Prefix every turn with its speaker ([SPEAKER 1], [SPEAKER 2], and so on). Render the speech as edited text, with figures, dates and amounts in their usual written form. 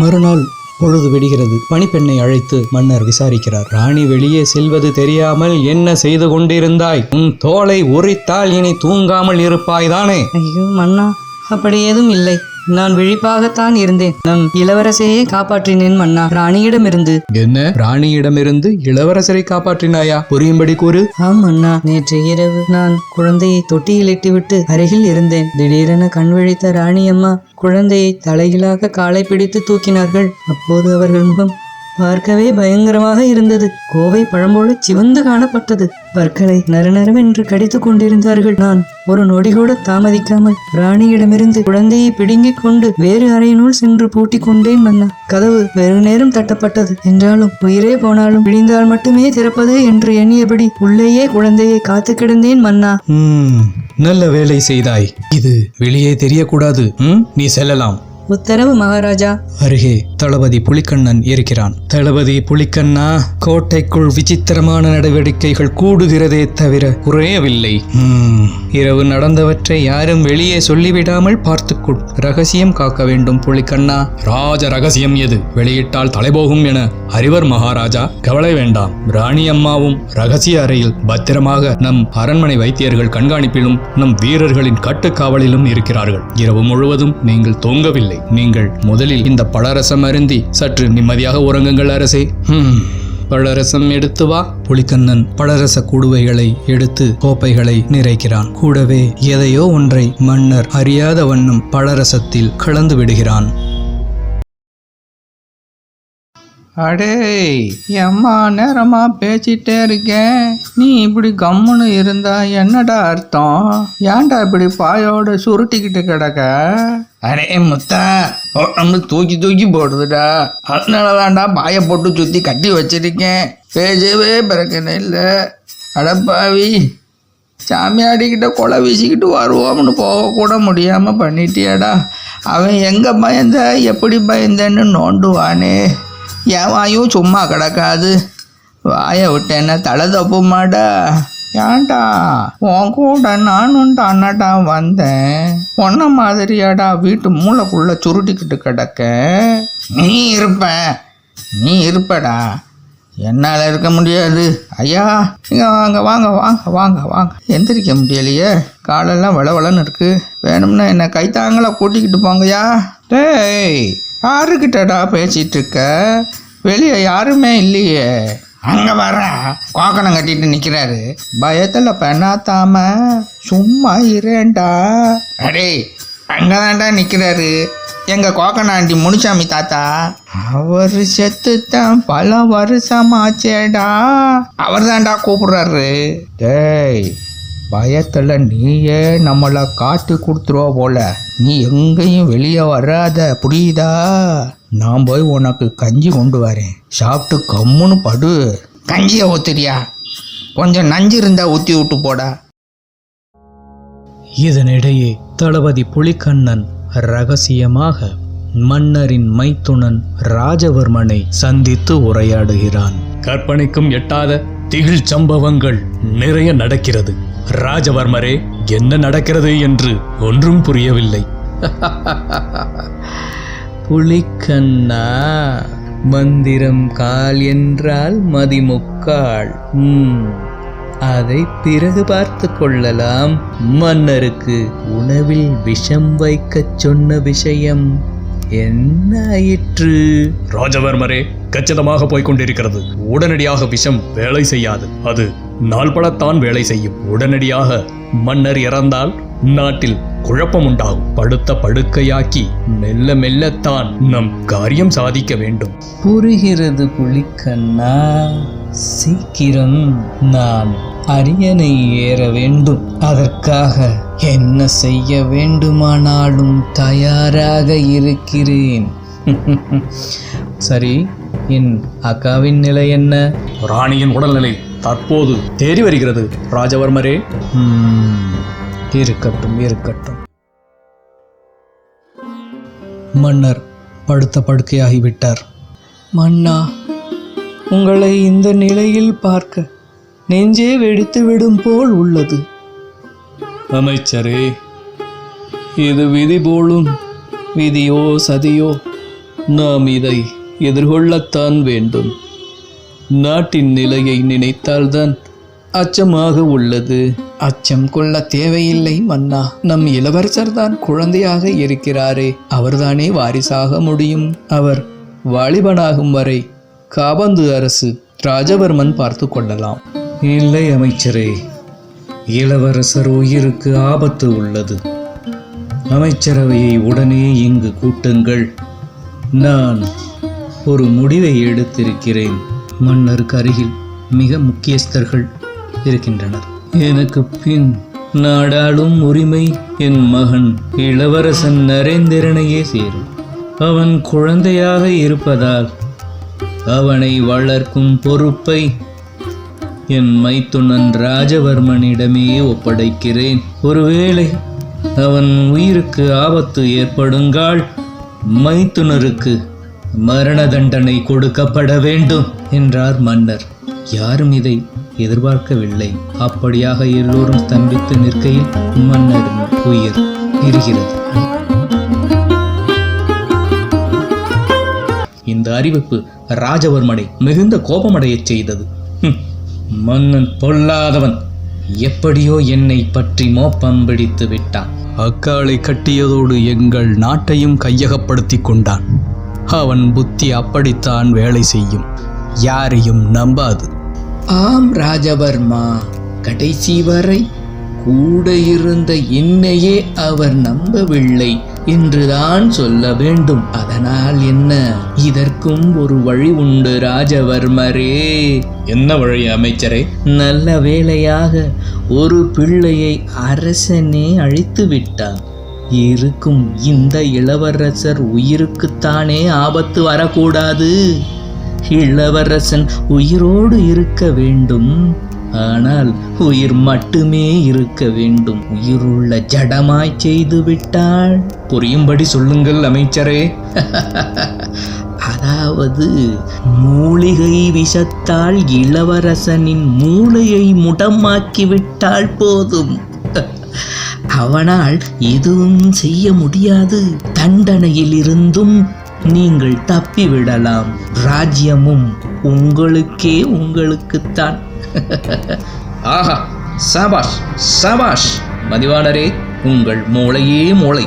[SPEAKER 1] மறுநாள் பொழுது விடுகிறது. பணிப்பெண்ணை அழைத்து மன்னர் விசாரிக்கிறார். ராணி வெளியே செல்வது தெரியாமல் என்ன செய்து கொண்டிருந்தாய்? உன் தோலை உரித்தால் இனி தூங்காமல் இருப்பாய்தானே?
[SPEAKER 2] ஐயோ மன்னா, அப்படி ஏதும் இல்லை. நான் விழிப்பாகத்தான் இருந்தேன். நம் இளவரசையே காப்பாற்றினேன் மன்னா, ராணியிடமிருந்து.
[SPEAKER 1] என்ன, ராணியிடமிருந்து இளவரசரை காப்பாற்றினாயா? புரியும்படி கூறு.
[SPEAKER 2] ஆம் மன்னா, நேற்று இரவு நான் குழந்தையை தொட்டியில் இட்டுவிட்டு அருகில் இருந்தேன். திடீரென கண் விழித்த ராணியம்மா குழந்தையை தலைகீழாக காலை பிடித்து தூக்கினார்கள். அப்போது அவர்கள் முகம் பார்க்கவே பயங்கரமாக இருந்தது. கோவை பழம்போல சிவந்து காணப்பட்டது. பற்களை நறுநறுவென்று கடித்து கொண்டிருந்தார்கள். நான் ஒரு நொடி கூட தாமதிக்காமல் ராணியிடமிருந்து குழந்தையை பிடுங்கிக் கொண்டு வேறு அறையினுள் சென்று பூட்டிக் கொண்டேன் மன்னா. கதவு வெறு நேரம் தட்டப்பட்டது. என்றாலும் உயிரே போனாலும் விடிந்தால் மட்டுமே திறப்பது என்று எண்ணியபடி உள்ளேயே குழந்தையை காத்து கிடந்தேன் மன்னா.
[SPEAKER 1] நல்ல வேலை செய்தாய். இது வெளியே தெரியக்கூடாது. நீ செல்லலாம்.
[SPEAKER 2] உத்தரவு மகாராஜா.
[SPEAKER 1] அருகே தளபதி புலிக்கண்ணன் இருக்கிறான். தளபதி புலிக்கண்ணா, கோட்டைக்குள் விசித்திரமான நடவடிக்கைகள் கூடுகிறதே தவிர குறையவில்லை. இரவு நடந்தவற்றை யாரும் வெளியே சொல்லிவிடாமல் பார்த்துக்கொள். ரகசியம் காக்க வேண்டும் புலிக்கண்ணா. ராஜ ரகசியம் எது? வெளியிட்டால் தலைபோகும் என அறிவர் மகாராஜா. கவலை வேண்டாம். ராணி அம்மாவும் ரகசிய அறையில் பத்திரமாக நம் அரண்மனை வைத்தியர்கள் கண்காணிப்பிலும் நம் வீரர்களின் கட்டுக்காவலிலும் இருக்கிறார்கள். இரவு முழுவதும் நீங்கள் தூங்கவில்லை. நீங்கள் முதலில் இந்த பழரசம் அருந்தி சற்று நிம்மதியாக உறங்குங்கள் அரசே. பழரசம் எடுத்து வா. புலிக்கண்ணன் பழரச கூடுவைகளை எடுத்து கோப்பைகளை நிறைக்கிறான். கூடவே எதையோ ஒன்றை மன்னர் அறியாத வண்ணம் பழரசத்தில் கலந்து விடுகிறான்.
[SPEAKER 3] அடே, எம்மா நேரமா பேசிட்டே இருக்கேன், நீ இப்படி கம்முன்னு இருந்தா என்னடா அர்த்தம்? ஏன்டா இப்படி பாயோட சுருட்டிக்கிட்டு கிடக்க? அரே முத்தா, உடம்பு தூக்கி தூக்கி போடுதுடா. அதனாலதான்டா பாயை போட்டு சுற்றி கட்டி வச்சிருக்கேன். பேசவே பிறக்கணும் இல்லை. அடப்பாவி, சாமியாடிக்கிட்ட கொலை வீசிக்கிட்டு வருவோம்னு போகக்கூட முடியாமல் பண்ணிட்டியாடா. அவன் எங்கே பயந்த எப்படி பயந்தேன்னு நோண்டுவானே. என் வாயும் சும்மா கிடக்காது. வாயை விட்டேன்னா தலை தப்புமாடா. ஏன்டா, உன் கூட நானும் தானாடா வந்தேன். ஒன்ன மாதிரியாடா வீட்டு மூளைக்குள்ளே சுருட்டிக்கிட்டு கிடக்க. நீ இருப்படா, என்னால் இருக்க முடியாது. ஐயா, இங்கே வாங்க வாங்க வாங்க வாங்க வாங்க. எந்திரிக்க முடியலையே, காலெல்லாம் வளவளன்னு இருக்கு. வேணும்னா என்னை கைத்தாங்களா கூட்டிக்கிட்டு போங்கய்யா. டேய், யாருக்கிட்டடா பேசிகிட்டு இருக்க? வெளியே யாருமே இல்லையே. அங்கே வர கோக்கணம் கட்டிட்டு நிற்கிறாரு. பயத்தில் பெண்ணாத்தாம சும்மா இரேண்டா. அடே, அங்கே தான்டா நிற்கிறாரு எங்கள் கோக்கணாண்டி முனுசாமி தாத்தா. அவர் செத்துத்தான் பல வருஷமாச்சேடா. அவர் தான்டா கூப்பிடுறாரு. டேய், பயத்தில் நீயே நம்மளை காட்டி கொடுத்துருவ போல. நீ எங்கேயும் வெளியே வராத, புரியுதா? நான் போய் உனக்கு கஞ்சி கொண்டு வரேன். சாப்பிட்டு கம்முன்னு படு. கஞ்சியை ஊத்துறியா? கொஞ்சம் நஞ்சு இருந்தா ஊற்றி விட்டு போடா.
[SPEAKER 1] இதனிடையே தளபதி புலிக்கண்ணன் ரகசியமாக மன்னரின் மைத்துனன் ராஜவர்மனை சந்தித்து உரையாடுகிறான். கற்பனைக்கும் எட்டாத திகில் சம்பவங்கள் நிறைய நடக்கிறது. ராஜவர்மரே, என்ன நடக்கிறது என்று ஒன்றும் புரியவில்லை. புலிக்கண்ணா, மந்திரம் கால் என்றால் மதிமுக்காள். அதை பிறகு பார்த்து கொள்ளலாம். மன்னருக்கு உணவில் விஷம் வைக்கச் சொன்ன விஷயம் என்ன ஆயிற்று? ராஜவர்மரே, கச்சிதமாக போய்கொண்டிருக்கிறது. உடனடியாக விஷம் வேலை செய்யாது. அது நாள்படத்தான் வேலை செய்யும். உடனடியாக மன்னர் இறந்தால் நாட்டில் குழப்பம் உண்டாகும். படுத்த படுக்கையாக்கி மெல்ல மெல்லத்தான் நம் காரியம் சாதிக்க வேண்டும். புரிகிறது புலிக்கண்ணா. சீக்கிரம் நான் அரியணை ஏற வேண்டும். அதற்காக என்ன செய்ய வேண்டுமானாலும் தயாராக இருக்கிறேன். சரி, என் அக்காவின் நிலை என்ன? ராணியின் உடல்நிலை தற்போது தேறி வருகிறது ராஜவர்மரே. இருக்கட்டும் இருக்கட்டும். மன்னர் படுத்த படுக்கையாகிவிட்டார். மன்னா, உங்களை இந்த நிலையில் பார்க்க நெஞ்சே வெடித்து விடும் போல் உள்ளது. அமைச்சரே, இது விதி போலும். விதியோ சதியோ நாம் இதை எதிர்கொள்ளத்தான் வேண்டும். நாட்டின் நிலையை நினைத்தால்தான் அச்சமாக உள்ளது. அச்சம் கொள்ள தேவையில்லை மன்னா. நம் இளவரசர் தான் குழந்தையாக இருக்கிறாரே, அவர்தானே வாரிசாக முடியும். அவர் வாலிபனாகும் வரை காபந்து அரசு ராஜவர்மன் பார்த்து கொள்ளலாம். இல்லை அமைச்சரே, இளவரசர் உயிருக்கு ஆபத்து உள்ளது. அமைச்சரவையை உடனே இங்கு கூட்டுங்கள். நான் ஒரு முடிவை எடுத்திருக்கிறேன். மன்னருக்கு அருகில் மிக முக்கியஸ்தர்கள் இருக்கின்றனர். எனக்கு பின் நாடாளும் உரிமை என் மகன் இளவரசன் நரேந்திரனையே சேரும். அவன் குழந்தையாக இருப்பதால் அவனை வளர்க்கும் பொறுப்பை என் மைத்துனன் ராஜவர்மனிடமே ஒப்படைக்கிறேன். ஒருவேளை அவன் உயிருக்கு ஆபத்து ஏற்படுங்கால் மைத்துனருக்கு மரண தண்டனை கொடுக்கப்பட வேண்டும் என்றார் மன்னர். யாரும் இதை எதிர்பார்க்கவில்லை. அப்படியாக எல்லோரும் ஸ்தம்பித்து நிற்கையில் மன்னரின் உயிர் பிரிகிறது. இந்த அறிவிப்பு ராஜவர்மனை மிகுந்த கோபமடையச் செய்தது. மன்னன் பொல்லாதவன், எப்படியோ என்னை பற்றி மோப்பம் பிடித்து விட்டான். அக்காளை கட்டியதோடு எங்கள் நாட்டையும் கையகப்படுத்தி கொண்டான். அவன் புத்தி அப்படித்தான் வேலை செய்யும். யாரையும் நம்பாது.
[SPEAKER 3] ஆம் ராஜவர்மா, கடைசி வரை கூட இருந்த என்னையே அவர் நம்பவில்லை என்றுதான் சொல்ல வேண்டும். அதனால் என்ன, இதற்கும் ஒரு வழி உண்டு ராஜவர்மரே.
[SPEAKER 1] என்ன வழி அமைச்சரே?
[SPEAKER 3] நல்ல வேளையாக ஒரு பிள்ளையை அரசனே அழித்து விட்டார். இருக்கும் இந்த இளவரசர் உயிருக்குத்தானே ஆபத்து வரக்கூடாது. இளவரசன் உயிரோடு இருக்க வேண்டும். ஆனால் உயிர் மட்டுமே இருக்க வேண்டும். உயிருள்ள ஜடமாய் செய்து விட்டாள்.
[SPEAKER 1] புரியும்படி சொல்லுங்கள் அமைச்சரே.
[SPEAKER 3] அதாவது மூலிகை விஷத்தால் இளவரசனின் மூளையை முடமாக்கி விட்டால் போதும். அவனால் எதுவும் செய்ய முடியாது. தண்டனையில் இருந்தும் நீங்கள் தப்பிவிடலாம். ராஜ்யமும் உங்களுக்குத்தான்.
[SPEAKER 1] ஆஹா, சபாஷ் சபாஷ் மதிவாணரே, உங்கள் மூளையே மூளை.